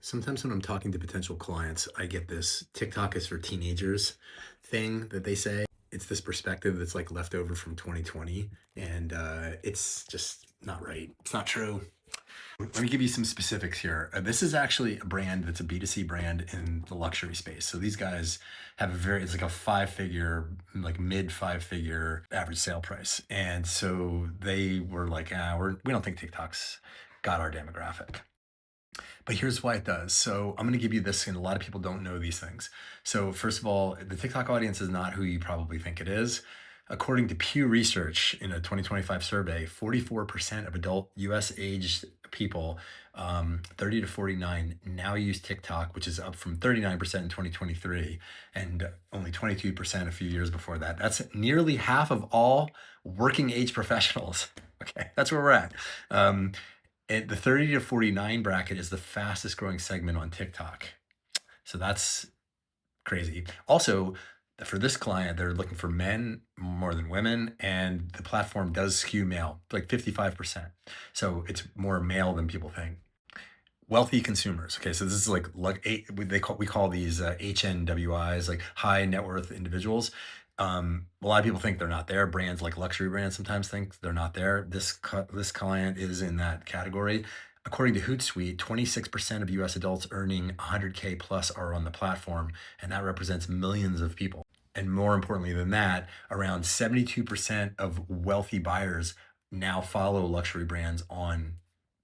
Sometimes when I'm talking to potential clients, I get this TikTok is for teenagers thing that they say. It's this perspective that's like left over from 2020, and it's just not right. It's not true. Let me give you some specifics here. This is actually a brand that's a B2C brand in the luxury space. So these guys have it's like a like mid five figure average sale price. And so they were like, we don't think TikTok's got our demographic. But here's why it does. So I'm going to give you this, and a lot of people don't know these things. So first of all, the TikTok audience is not who you probably think it is. According to Pew Research in a 2025 survey, 44% of adult US aged people, 30 to 49, now use TikTok, which is up from 39% in 2023 and only 22% a few years before that. That's nearly half of all working age professionals. Okay, that's where we're at. The 30 to 49 bracket is the fastest growing segment on TikTok. So that's crazy. Also, for this client, they're looking for men more than women, and the platform does skew male, like 55%. So it's more male than people think. Wealthy consumers. Okay, so this is we call these HNWIs, like high net worth individuals. A lot of people think they're not there. Brands like luxury brands sometimes think they're not there. This client is in that category. According to Hootsuite, 26% of US adults earning 100K plus are on the platform, and that represents millions of people. And more importantly than that, around 72% of wealthy buyers now follow luxury brands on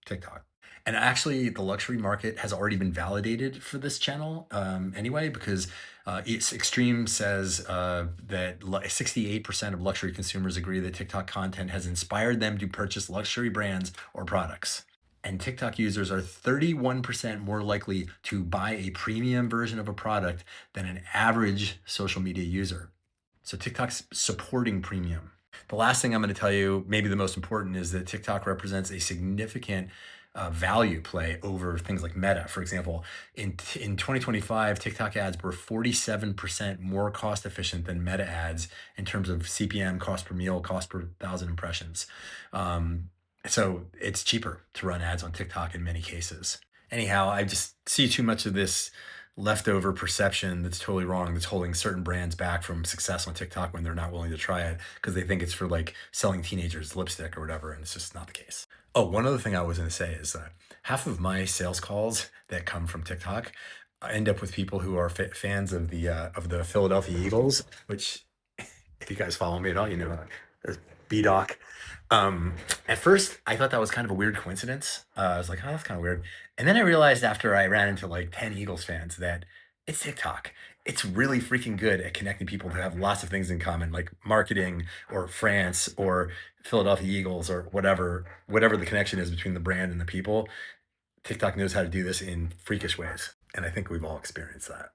TikTok. And actually, the luxury market has already been validated for this channel anyway, because it's Extreme says that 68% of luxury consumers agree that TikTok content has inspired them to purchase luxury brands or products. And TikTok users are 31% more likely to buy a premium version of a product than an average social media user. So TikTok's supporting premium. The last thing I'm going to tell you, maybe the most important, is that TikTok represents a significant value play over things like Meta. For example, in 2025, TikTok ads were 47% more cost efficient than Meta ads in terms of CPM, cost per meal, cost per thousand impressions. So it's cheaper to run ads on TikTok in many cases. Anyhow, I just see too much of this leftover perception that's totally wrong, that's holding certain brands back from success on TikTok when they're not willing to try it because they think it's for like selling teenagers lipstick or whatever, and it's just not the case. Oh, one other thing I was going to say is half of my sales calls that come from TikTok end up with people who are fans of the Philadelphia Eagles, which, if you guys follow me at all, you know there's B-Doc. At first, I thought that was kind of a weird coincidence. I was like, oh, that's kind of weird. And then I realized after I ran into like 10 Eagles fans that it's TikTok. It's really freaking good at connecting people who have lots of things in common, like marketing or France or Philadelphia Eagles or whatever the connection is between the brand and the people. TikTok knows how to do this in freakish ways. And I think we've all experienced that.